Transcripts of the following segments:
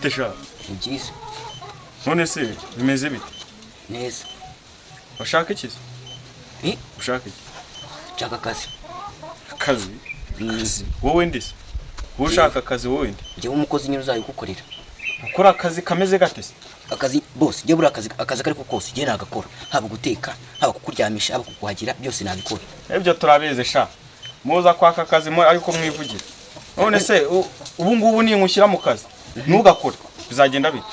bite sha Ngize none se bimeze bite neza ushaka iki ushaka iki chaka akazi wowe ndise ushaka akazi wowe ndi je umukozi nyine uzayo gukorera ukora akazi kameze gate se akazi boss je buri akazi kari ko kose je nagakora haba guteka haba kukuryamisha haba kukuhagira byose nabikora ibyo turabeze sha muza kwaka akazi ariko mwivugira none se ubu ngubu ni nkushyira mu kazi ntugakore bizagenda bite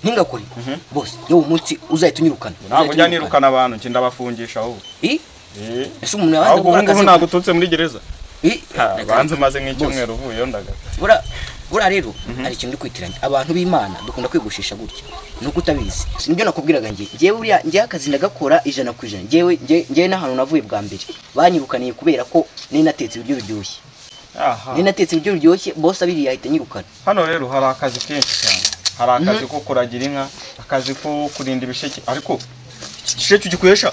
ntingakore boss yo umunsi uzahita unyirukana ntabwo njya nirukana abantu nje ndabafungisha ahubwo ese umuntu yabanza gukora akazi ntabwo tutse muri gereza banze maze nk'icyumweru uvuye ndaga bura rero ari ikintu kwitiranya abantu b'Imana dukunda kwigushisha gutya nuko utabizi nibyo nakubwiraga ngiye akazi ndagakora 100%. ngiye n'ahantu navuye bwa mbere banyirukaniye kubera ko ninatetse ibiryo biryoshye ninatetse ibiryo biryoshye boss abiri yahita nyirukana hano rero hari akazi kenshi cyane hari akazi ko kuragira inka akazi ko kurinda ibisheke ariko igisheke ugikoresha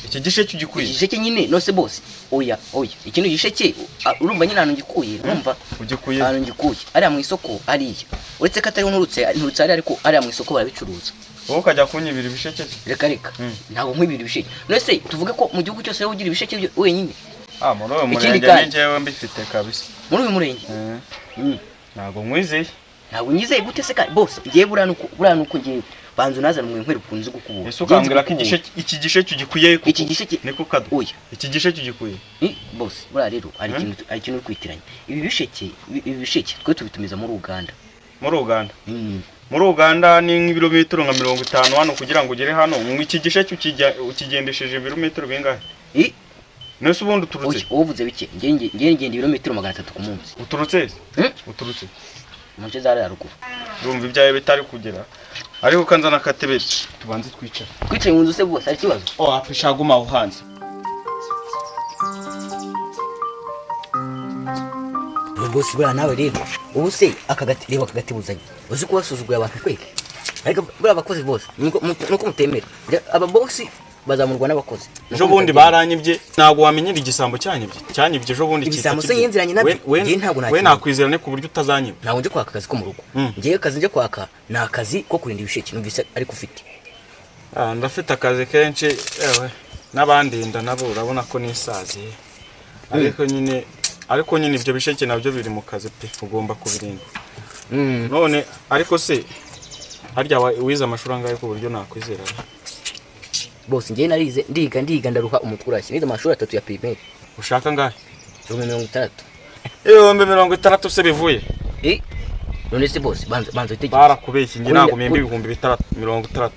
iki gisheke ugikuye igisheke nyine nose boss oya ikintu gisheke urumva nyine hano ngikuye urumva ugikuye hano ngikuye ari mu isoko ariya uretse ko atari nturutse ari ariko ari mu isoko barabicuruza wowe ukajya kunyibira ibisheke reka ntabwo nkwibira ibisheke nose tuvuge ko mu gihugu cyose ugira ibisheke wenyine muri uyu murenge njyewe mbifite kabisa muri uyu murenge ntabwo nkwizeye ntabwo nyizeye gute se boss ngiye bura nuko ngiye banzu nazana mu nkweru kunze gukubura ese ukambwira ko iki gisheke ugikuye iki gisheke niko kado oya iki gisheke ugikuye boss bura rero ari ikintu kwitiranya ibi bisheke twe tubitumiza muri Uganda muri Uganda ni nk'ibirometero nka 50 hano kugira ngo ugere hano iki gisheke ukigendesheje ibirometero bingahe nese ubundi uturutse uvuze bike ngiye ngenda ibirometero 300 ku munsi uturutse Munche zara ruguru urumva ibyaye bitari kugera ariko kanzana katebe tubanze twicaye mu nzu se bose ari kibazo apisha guma aho hanze boss bura nawe rero ubu se reba akagatibuzanye uzi ko basuzuguye abantu kweke ariko bura abakozi bose nuko mutemera aba boss bazamurwa n'abakozi ejo bundi baranyibye ntago wamenyira igisambo cyanyibye ejo bundi igisambo se yenziranye nabyo ngiye ntago we nakwizerane ku buryo utazanyiba ntago nje kwaka akazi ko mu rugo ngiye akazi nje kwaka na akazi ko kurinda ibisheke numvise ariko ufite ndafite akazi kenshi yewe n'abandinda nabo urabona ko nisaziye ariko nyine ibyo bisheke nabyo biri mu kazi pe ugomba kubirinda none ariko se harya wize amashuri angahe ku buryo nakwizera boss ngiye narize ndiga ndaruha umuturage nize amashuri 3 ya primaire ushaka ngahe 60 60 se bivuye none se boss banzo itegereze barakubeshye ngi nago membe ibihumbi 60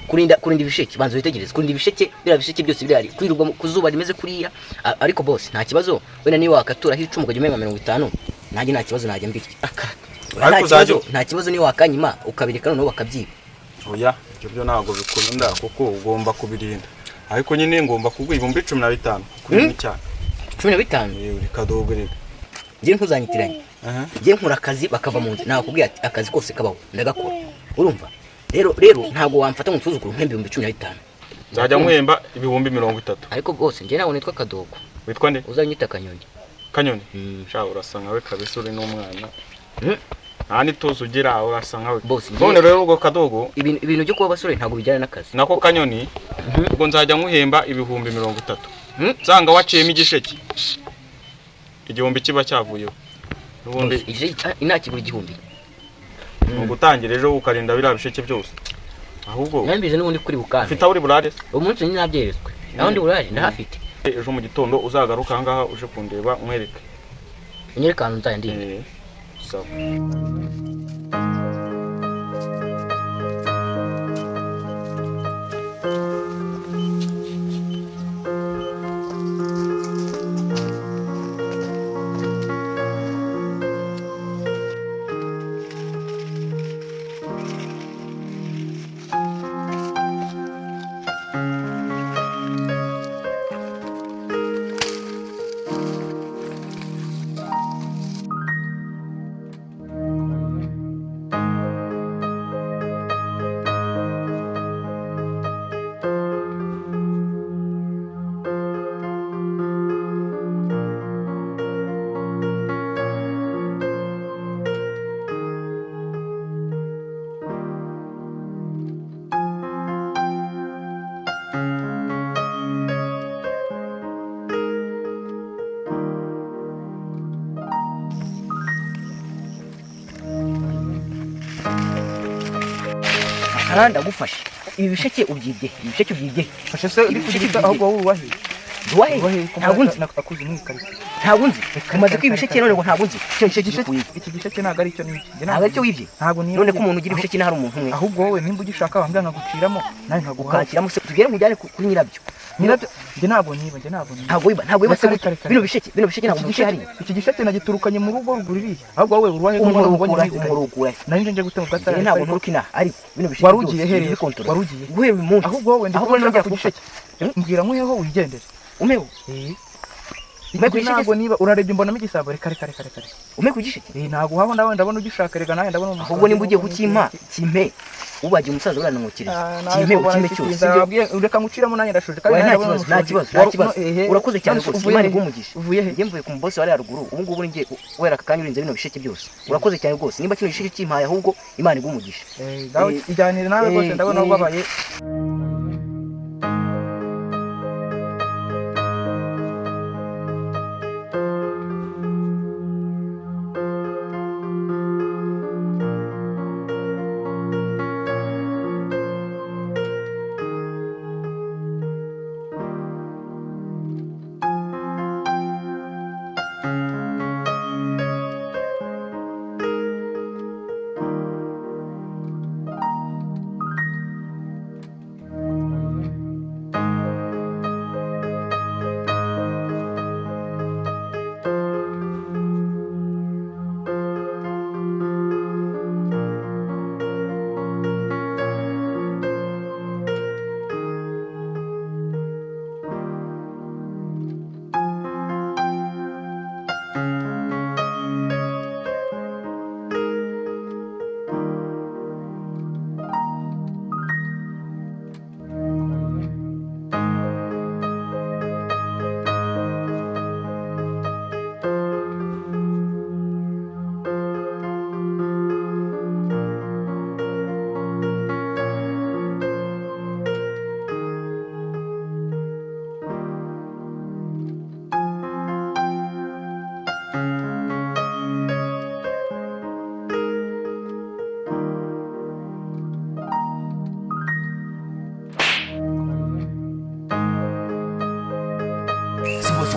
kurinda ibisheke banzo itegereze kurinda ibisheke bira bisheke byose birari kwirugwa kuzuba rimeze kuriya ariko boss nta kibazo wena ni wakatura hicu mugajye 50 nanjye nta kibazo najye mbiki nta kibazo ni wakanyima ukabireka none bakabyiba oya ibyo ntago bikunda kuko ugomba kubirinda ariko nyine ngomba kugwa ibihumbi 15 kuri cyane 15 yewe kadogorega ngiye nkuzanyitiranye ngiye nkura akazi bakava mu nzu nakubwiye ati akazi kose kabaho ndagakora urumva rero ntago wamfata mu tuzukuru mpembe 15 nzajya nkwemba ibihumbi 30 ariko bose ngiye nawe nitwa Kadogo witwa nde uzanyita Kanyoni sha urasa nkawe kabisa uri n'umwana Ani tozo ugira urasa nkawe boss none rero ubwo Kadogo ibintu byo kuba basore ntago bijyana n'akazi nako Kanyoni ubwo nzajya nkuhemba ibihumbi 30 zanga waciyemo igisheke igihumbi kiba cyavuyeho ubundi inakibura igihumbi ugutangira ejo ukarinda bira bisheke byose ahubwo yambize n'ubundi kuri bukana mfite uri burare umunsi ni nabyeretswe naho ndi burare ndahafite ejo mu gitondo uzagaruka ngaha uje kundeba mwereke inyerekano nzayandi sawa aha ndagufasha ibi bisheke ubyibye fasha se uri kugira ahubwo wowe wahiye ntabwo nzi nakuze mwikari ntabwo nzi umaze kwibisheke none ngo ntabwo nzi iki gisheke ntabwo ari cyo ni ntabwo ari cyo wibye ntabwo ni none ko umuntu ugira ibisheke hari umuntu umwe ahubwo wowe nimba ugishaka wambwira nkaguciramo nawe ukakiramo se tugere mujyane kuri nyirabyo njye ntabwo niba ntabwo wiba se bino bisheke ntabwo bishari iki gisheke nagiturukanye mu rugo ruguririye ahubwo wowe uruwahe umurugura nanje nje gutema gatara ntabwo nturuka ina ariko bino bisheke warugiye hereye warugiye guhera uyu munsi ahubwo wowe ndikubona ku gisheke mbwira nk'uyeho wigendere umeho ntabwo niba urarebye mbonamo igisabo reka ume ku gisheke ntabwo waba ndabona ugishaka reka nawe ndabona ahubwo nimba ugiye kukimpa kimpe ubagiye umusaza uranamukiriye kimpe ukime cyose reka nguciramo nanjye ndashuje nta kibazo urakoze cyane rwose imana igumugisha njye mvuye ku mubosi wari haruguru ubu ngubu ngiye wera aka kanya urinze bino bisheke byose urakoze cyane rwose nimba kino gisheke kimpaye ahubwo imana igumugisha ijyanire nawe rwose ndabona ubabaye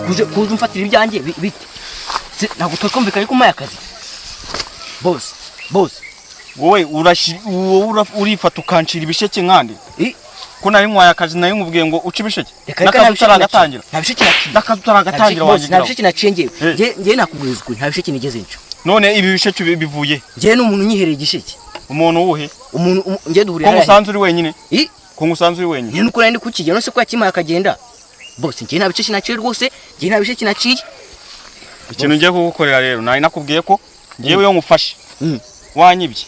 kuje umfatira ibyanjye bite ntabwo twakumvikanye ko umpaye akazi boss wowe urifata ukancira ibisheke nkandi ko nari nkwaye akazi nayo nkubwiye ngo uce ibisheke n'akazi utaragatangira n'akazi utaragatangira nta bisheke naciye ngewe nakubwiza ukuri nta bisheke nigeze nco none ibi bisheke bivuye ngewe n'umuntu unyihereye igisheke umuntu uwuhe ngewe duhurira ko musanze uri wenyine ko musanze uri wenyine nuko nari kukigera nose ko yakimaye akagenda boss ngewe nta bisheke naciye rwose ngewe nta bisheke naciye ikintu ngiye kugukorera rero nari nakubwiye ko ngewe yo ngufashe wanyibye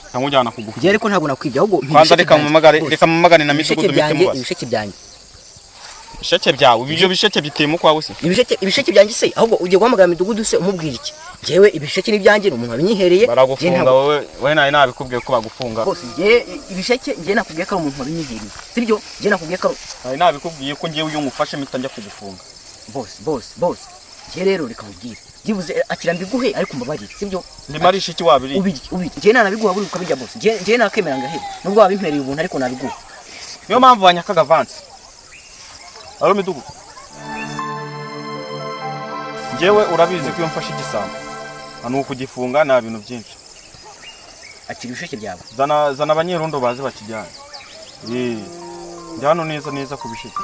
nkamujyana kugufa ngewe ariko ntabwo nakwibye ahubwo kwanza reka mumagane na midugudu bite mubaza ibisheke byanjye ibisheke byawe ibyo bisheke bitema kwawe se ibisheke byanjye se ahubwo ugiye guhamagara midugudu se umubwira iki ngewe ibisheke ni byanjye ni umuntu wabinyihereye baragufunga wowe nari nabikubwiye ko bagufunga bose ngewe ibisheke ngewe nakubwiye ko ari umuntu wabinyihereye sibyo ngewe nakubwiye ko nari nabikubwiye ko ngewe iyo ngufashe mpita njya kugufunga boss ngewe rero reka nkubwire byibuze akira mbiguhe ariko mbabarire sibyo ndimarisha iki wabiri ngewe nanabiguha buri ukabijya boss ngewe nakemera ngahera nubwo wabimpereye ubuntu ariko nabiguha niyo mpamvu banyakaga avance aro midugudu ngewe urabizi ko iyo mfashe igisambo hano ukugifunga nta bintu byinshi akira ibisheke byawe zana abanyerondo baze bakijyana ndi hano neza ku bisheke